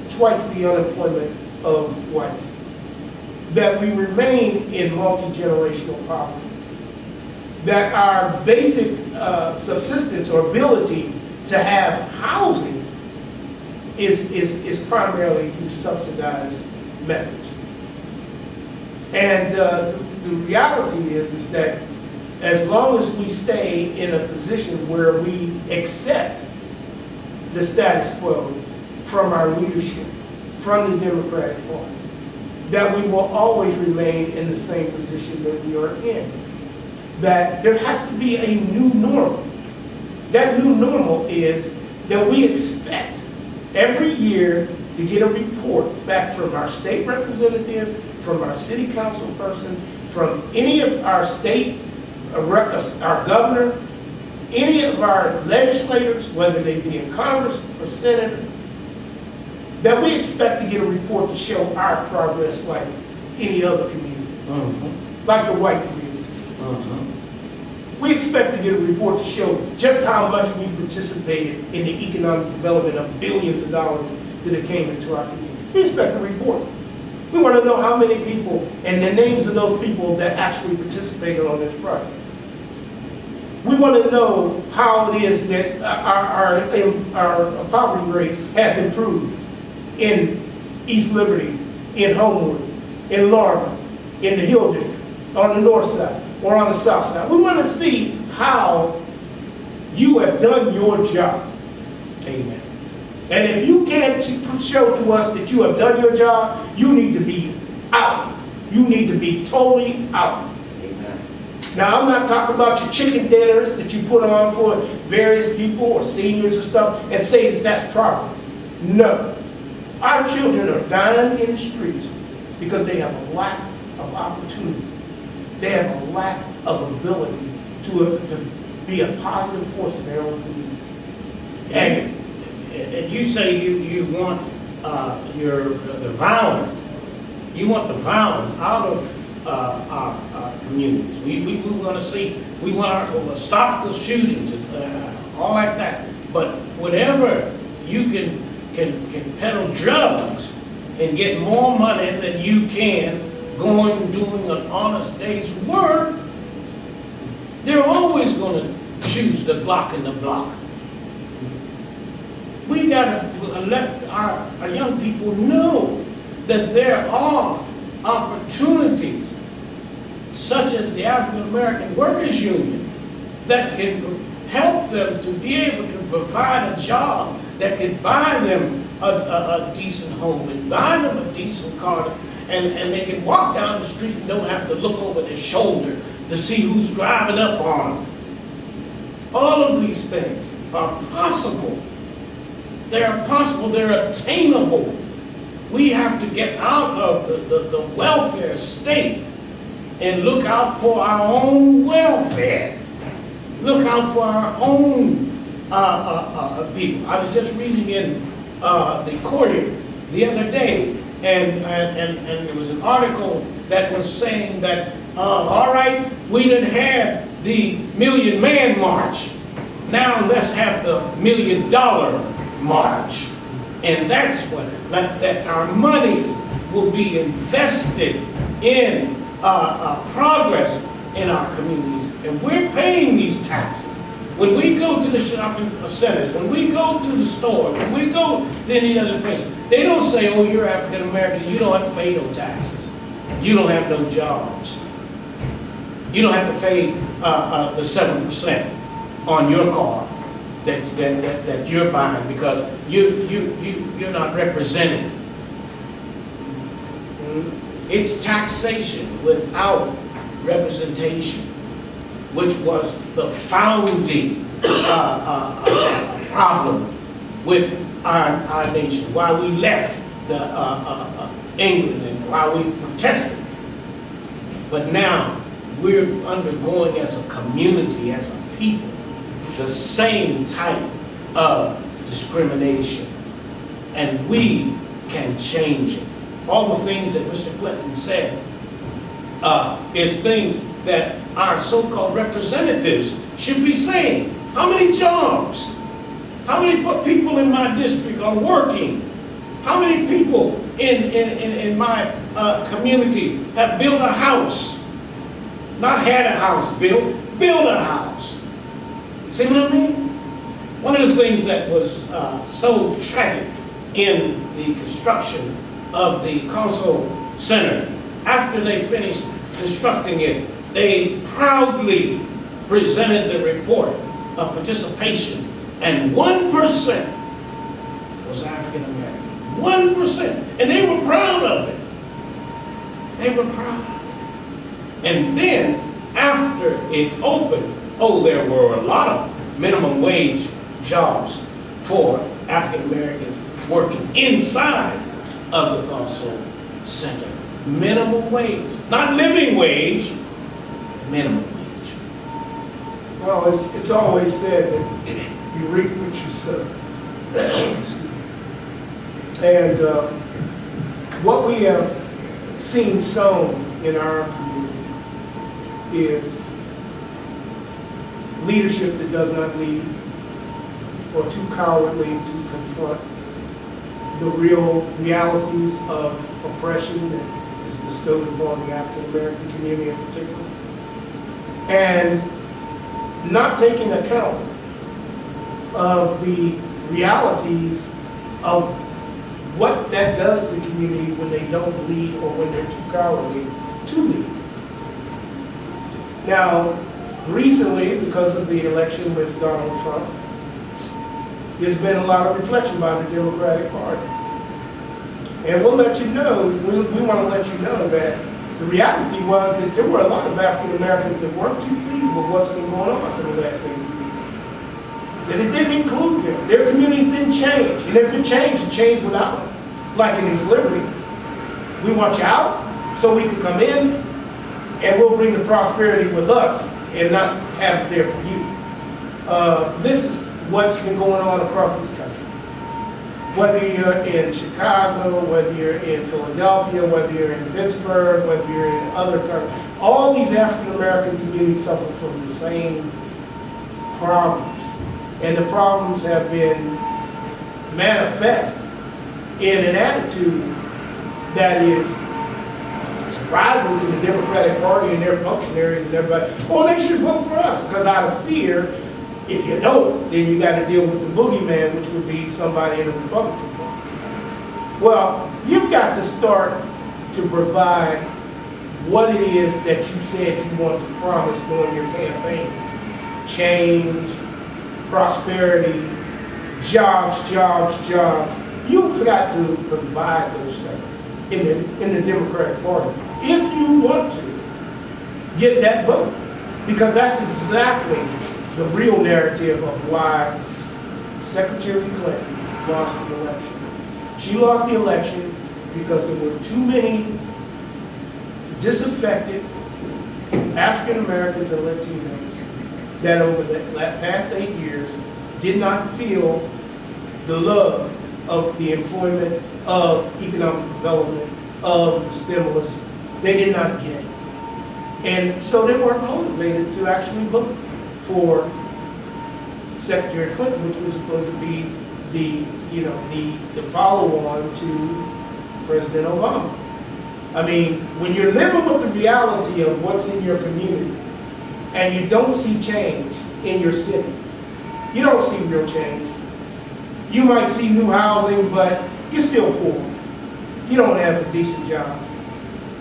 twice the unemployment of whites, that we remain in multi-generational poverty, that our basic subsistence or ability to have housing is primarily through subsidized methods. And the reality is that as long as we stay in a position where we accept the status quo from our leadership, from the Democratic Party, that we will always remain in the same position that we are in. That there has to be a new normal. That new normal is that we expect every year to get a report back from our state representative, from our city council person, from any of our state, our governor, any of our legislators, whether they be in Congress or Senate, that we expect to get a report to show our progress like any other community, like the white community. We expect to get a report to show just how much we participated in the economic development of billions of dollars that it came into our community. We expect a report. We want to know how many people and the names of those people that actually participated on this project. We want to know how it is that our poverty rate has improved in East Liberty, in Homewood, in Lorna, in the Hill District, on the north side, or on the south side. We want to see how you have done your job. Amen. And if you can't show to us that you have done your job, you need to be out. You need to be totally out. Amen. Now, I'm not talking about your chicken dinners that you put on for various people or seniors or stuff and say that that's progress. No. Our children are dying in the streets because they have a lack of opportunity. They have a lack of ability to be a positive force in their own community. And you say you want the violence. You want the violence out of our communities. We want to see. We want to stop the shootings and all like that. But whenever you can peddle drugs and get more money than you can going and doing an honest day's work, they're always going to choose the block and the block. We got to let our young people know that there are opportunities, such as the African American Workers Union, that can help them to be able to provide a job that can buy them a decent home and buy them a decent car, and they can walk down the street and don't have to look over their shoulder to see who's driving up on them. All of these things are possible. They're possible, they're attainable. We have to get out of the welfare state and look out for our own welfare. Look out for our own people. I was just reading in the Courier the other day, and there was an article that was saying that, all right, we done had the Million Man March. Now let's have the $1 Million March. And that's what, that our monies will be invested in progress in our communities. And we're paying these taxes. When we go to the shopping centers, when we go to the store, when we go to any other place, they don't say, oh, you're African American, you don't have to pay no taxes. You don't have no jobs. You don't have to pay the 7% on your car that you're buying because you're not represented. It's taxation without representation, which was the founding problem with our nation, why we left England and why we protested. But now we're undergoing as a community, as a people, the same type of discrimination, and we can change it. All the things that Mr. Clinton said is things that our so-called representatives should be saying. How many jobs? How many people in my district are working? How many people in my community have built a house? Not had a house built, built a house. See what I mean? One of the things that was so tragic in the construction of the Consul Center, after they finished constructing it, they proudly presented the report of participation, and 1% was African American. 1%. And they were proud of it. They were proud. And then, after it opened, there were a lot of minimum wage jobs for African Americans working inside of the Consul Center. Minimum wage. Not living wage, minimum wage. Well, it's always said that you reap what you sow. And what we have seen sown in our community is leadership that does not lead, or too cowardly to confront the real realities of oppression that is bestowed upon the African American community in particular, and not taking account of the realities of what that does to the community when they don't lead or when they're too cowardly to lead. Now, recently, because of the election with Donald Trump, there's been a lot of reflection by the Democratic Party. And we'll let you know, we want to let you know that the reality was that there were a lot of African Americans that weren't too pleased with what's been going on for the last 8 years. That it didn't include them. Their communities didn't change. And if it changed without them. Like in East Liberty, we want you out so we can come in and we'll bring the prosperity with us and not have it there for you. This is what's been going on across this country. Whether you're in Chicago, whether you're in Philadelphia, whether you're in Pittsburgh, whether you're in other countries, all these African American communities suffer from the same problems. And the problems have been manifest in an attitude that is surprising to the Democratic Party and their functionaries and everybody. Oh, they should vote for us, because out of fear, if you don't, then you got to deal with the boogeyman, which would be somebody in the Republican Party. Well, you've got to start to provide what it is that you said you want to promise during your campaigns. Change, prosperity, jobs, jobs, jobs. You've got to provide those things in the Democratic Party if you want to get that vote, because that's exactly the real narrative of why Secretary Clinton lost the election. She lost the election because there were too many disaffected African Americans and Latinos that over the past 8 years did not feel the love of the employment, of economic development, of the stimulus. They did not get it. And so they weren't motivated to actually vote for Secretary Clinton, which was supposed to be the follow-on to President Obama. I mean, when you're living with the reality of what's in your community and you don't see change in your city, you don't see real change. You might see new housing, but you're still poor. You don't have a decent job.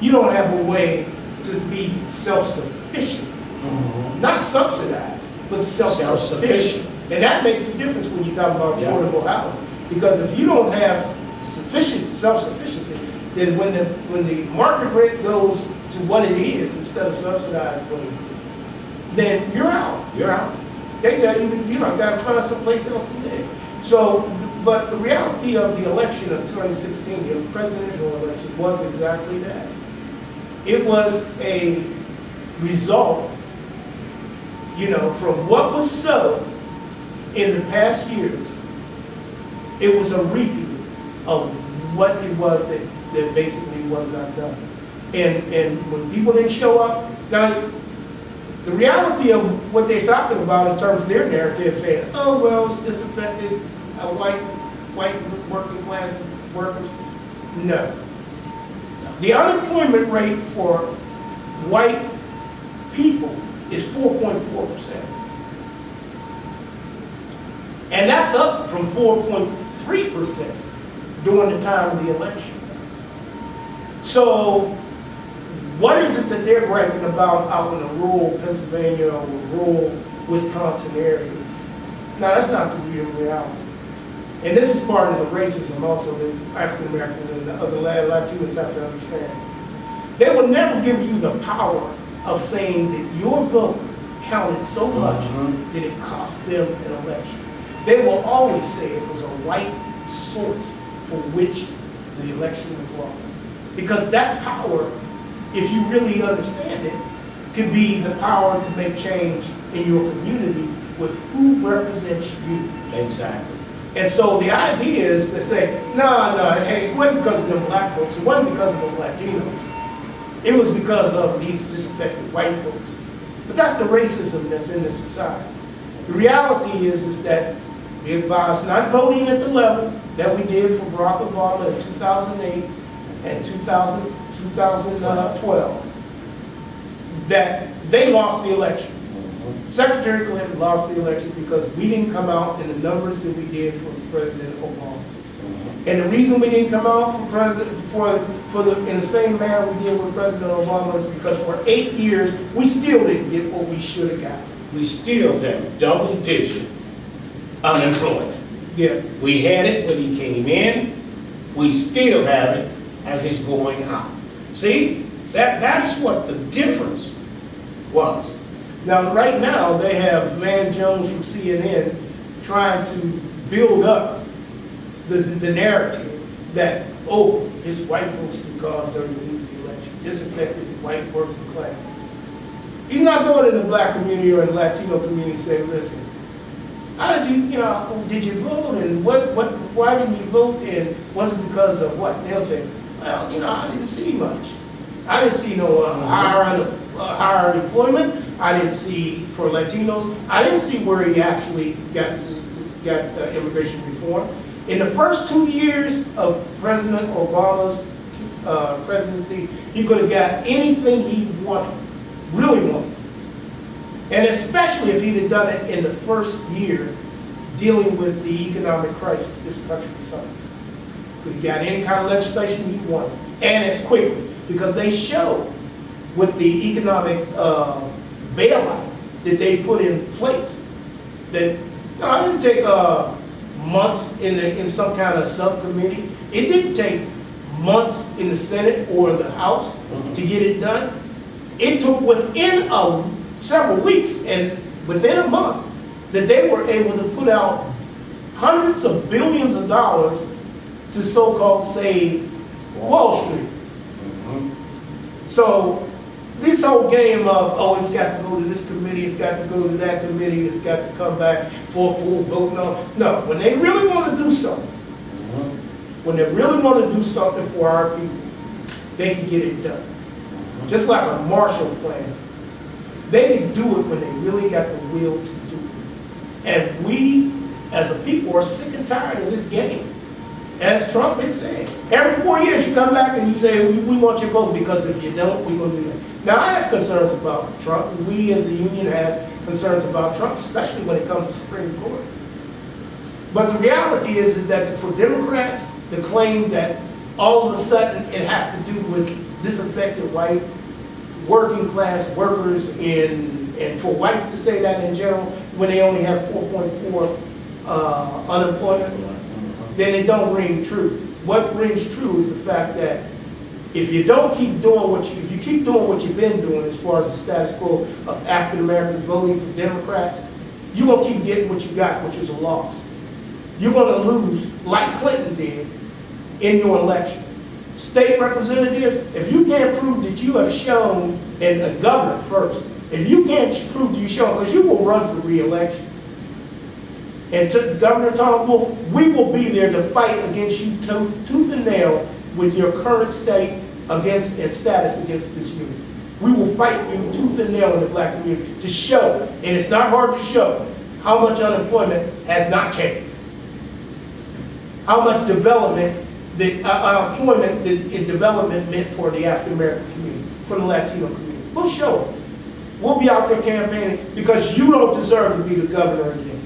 You don't have a way to be self-sufficient. Not subsidized, but self-sufficient. And that makes a difference when you talk about affordable housing. Because if you don't have sufficient self-sufficiency, then when the market rate goes to what it is instead of subsidized what it is, then you're out. You're out. They tell you, got to find someplace else to live. So, but the reality of the election of 2016, the presidential election, was exactly that. It was a result, from what was sown in the past years. It was a reaping of what it was that basically was not done. And when people didn't show up, now, the reality of what they're talking about in terms of their narrative, saying, oh, well, it's disaffected white working class workers? No. The unemployment rate for white people is 4.4%. And that's up from 4.3% during the time of the election. So what is it that they're griping about out in the rural Pennsylvania or rural Wisconsin areas? Now, that's not the real reality. And this is part of the racism also that African Americans and the other Latinos have to understand. They will never give you the power of saying that your vote counted so much that it cost them an election. They will always say it was a white source for which the election was lost. Because that power, if you really understand it, could be the power to make change in your community with who represents you. Exactly. And so the idea is to say, no, hey, it wasn't because of them black folks, it wasn't because of them Latinos. It was because of these disaffected white folks. But that's the racism that's in this society. The reality is that by us not voting at the level that we did for Barack Obama in 2008 and 2012, that they lost the election. Secretary Clinton lost the election because we didn't come out in the numbers that we did for President Obama. And the reason we didn't come out in the same manner we did with President Obama is because for 8 years, we still didn't get what we should have got. We still have double-digit unemployment. Yeah. We had it when he came in. We still have it as he's going out. See, that's what the difference was. Now, right now, they have Van Jones from CNN trying to build up the narrative that, oh, it's white folks who caused her to lose the election, disaffected white working class. He's not going in the black community or in the Latino community and saying, listen, how did did you vote, and why didn't you vote, and was it because of what? And they'll say, well, I didn't see much. I didn't see no higher unemployment. I didn't see, for Latinos, I didn't see where he actually got immigration reform. In the first 2 years of President Obama's presidency, he could have got anything he wanted, really wanted. And especially if he'd have done it in the first year dealing with the economic crisis this country was suffering. Could have got any kind of legislation he wanted, and as quickly, because they showed with the economic bailout that they put in place that it didn't take months in some kind of subcommittee. It didn't take months in the Senate or the House to get it done. It took within several weeks and within a month that they were able to put out hundreds of billions of dollars to so-called save Wall Street. So this whole game of, oh, it's got to go to this committee, it's got to go to that committee, it's got to come back for a full vote. No, when they really want to do something, when they really want to do something for our people, they can get it done. Just like a Marshall Plan. They can do it when they really got the will to do it. And we, as a people, are sick and tired of this game. As Trump is saying, every 4 years you come back and you say, we want your vote, because if you don't, we're going to do that. Now, I have concerns about Trump. We as a union have concerns about Trump, especially when it comes to Supreme Court. But the reality is that for Democrats, the claim that all of a sudden it has to do with disaffected white working class workers and for whites to say that in general when they only have 4.4 unemployment, then it don't ring true. What rings true is the fact that if you don't keep doing if you keep doing what you've been doing as far as the status quo of African Americans voting for Democrats, you're going to keep getting what you got, which is a loss. You're going to lose, like Clinton did, in your election. State representatives, if you can't prove that you have shown, and a governor first, if you can't prove that you've shown, because you will run for re-election, and to Governor Tom Wolf, we will be there to fight against you tooth and nail with your current state and status against this union. We will fight you tooth and nail in the black community to show, and it's not hard to show, how much unemployment has not changed. How much development the employment and development meant for the African American community, for the Latino community. We'll show it. We'll be out there campaigning because you don't deserve to be the governor again,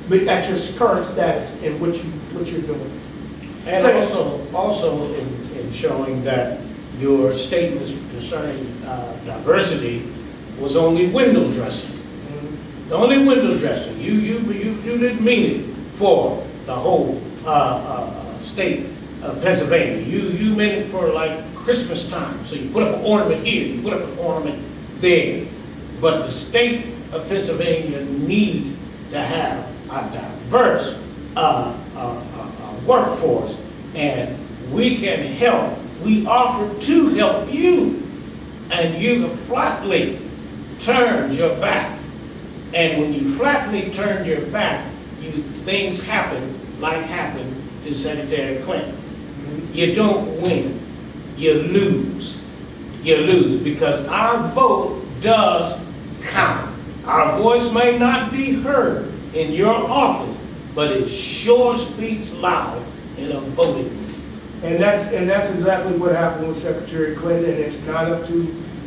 but at your current status and what you're doing. And also in showing that your statements concerning diversity was only window dressing. The only window dressing. You didn't mean it for the whole state of Pennsylvania. You meant it for like Christmas time. So you put up an ornament here, you put up an ornament there. But the state of Pennsylvania needs to have a diverse workforce, and we can help. We offer to help you, and you have flatly turned your back. And when you flatly turn your back, things happen like happened to Secretary Clinton. You don't win, you lose. You lose because our vote does count. Our voice may not be heard in your office, but it sure speaks loud in a voting booth. And that's exactly what happened with Secretary Clinton, and it's not up to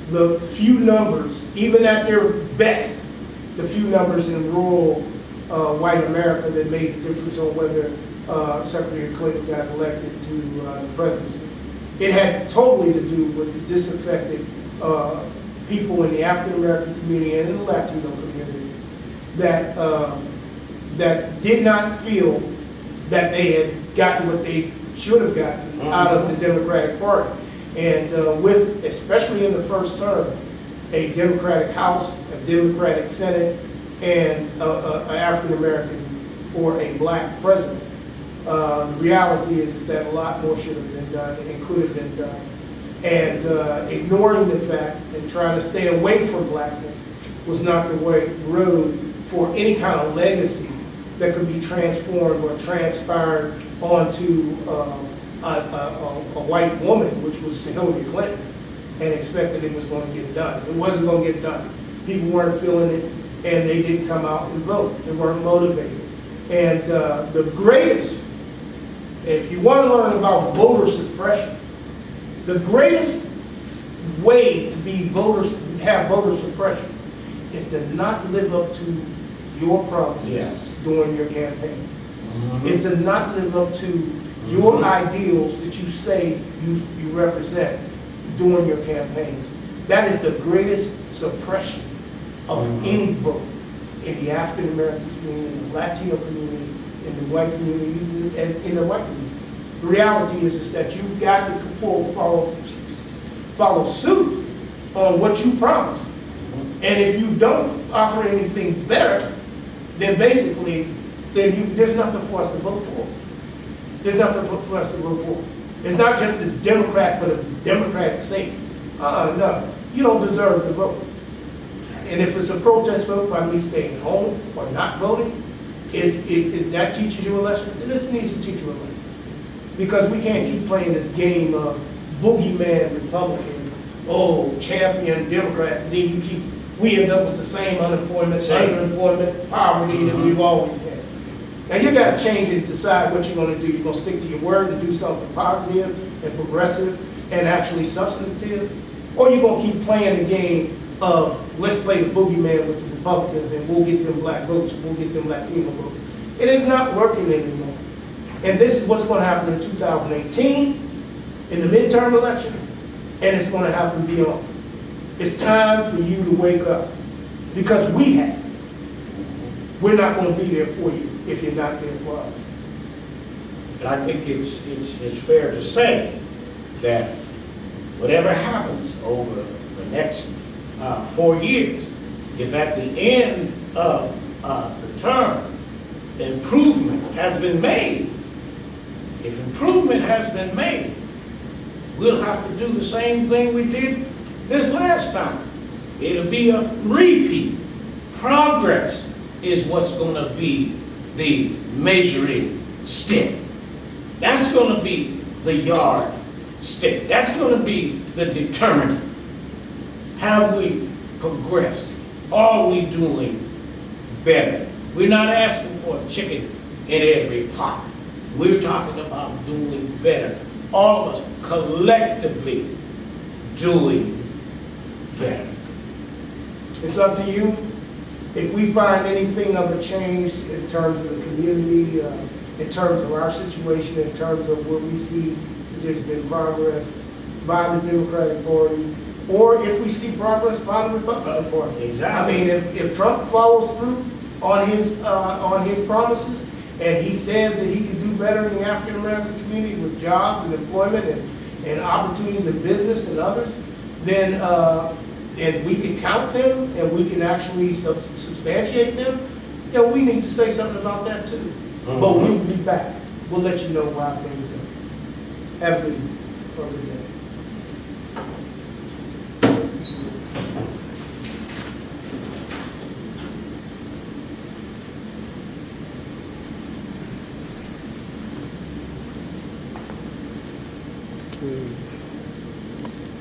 the few numbers, even at their best, the few numbers in rural white America that made the difference on whether Secretary Clinton got elected to the presidency. It had totally to do with the disaffected people in the African American community and in the Latino community that did not feel that they had gotten what they should have gotten out of the Democratic Party. And with, especially in the first term, a Democratic House, a Democratic Senate, and an African American or a black president, the reality is that a lot more should have been done and could have been done. And ignoring the fact and trying to stay away from blackness was not the road for any kind of legacy that could be transformed or transpired onto a white woman, which was Hillary Clinton, and expected it was going to get done. It wasn't going to get done. People weren't feeling it, and they didn't come out and vote. They weren't motivated. And the greatest, if you want to learn about voter suppression, the greatest way to have voter suppression is to not live up to your promises during your campaign. Is to not live up to your ideals that you say you represent during your campaigns. That is the greatest suppression of any vote in the African American community, in the Latino community, in the white community, and in the white community. The reality is that you've got to follow suit on what you promised. And if you don't offer anything better, then basically, there's nothing for us to vote for. There's nothing for us to vote for. It's not just the Democrat for the Democratic sake. No, you don't deserve to vote. And if it's a protest vote by me staying home or not voting, that teaches you a lesson, then it needs to teach you a lesson. Because we can't keep playing this game of boogeyman Republican, champion Democrat, and then we end up with the same unemployment, underemployment, poverty that we've always had. Now you got to change it and decide what you're going to do. You're going to stick to your word and do something positive and progressive and actually substantive, or you're going to keep playing the game of let's play the boogeyman with the Republicans and we'll get them black votes, we'll get them Latino votes. It is not working anymore. And this is what's going to happen in 2018 in the midterm elections, and it's going to happen beyond. It's time for you to wake up, because we're not going to be there for you if you're not there for us. And I think it's fair to say that whatever happens over the next 4 years, if at the end of the term improvement has been made, we'll have to do the same thing we did this last time. It'll be a repeat. Progress is what's going to be the measuring stick. That's going to be the yard stick. That's going to be the determinant. Have we progressed? Are we doing better? We're not asking for a chicken in every pot. We're talking about doing better all of us collectively doing better. It's up to you. If we find anything of a change in terms of the community, in terms of our situation, in terms of where we see that there's been progress by the Democratic Party, or if we see progress by the Republican Party. Exactly. I mean, if Trump follows through on his promises, and he says that he can do better in the African American community with jobs and employment and opportunities in business and others, then and we can count them and we can actually substantiate them, then we need to say something about that too. Mm-hmm. But we'll be back. We'll let you know how things go. Have a good day. Mm.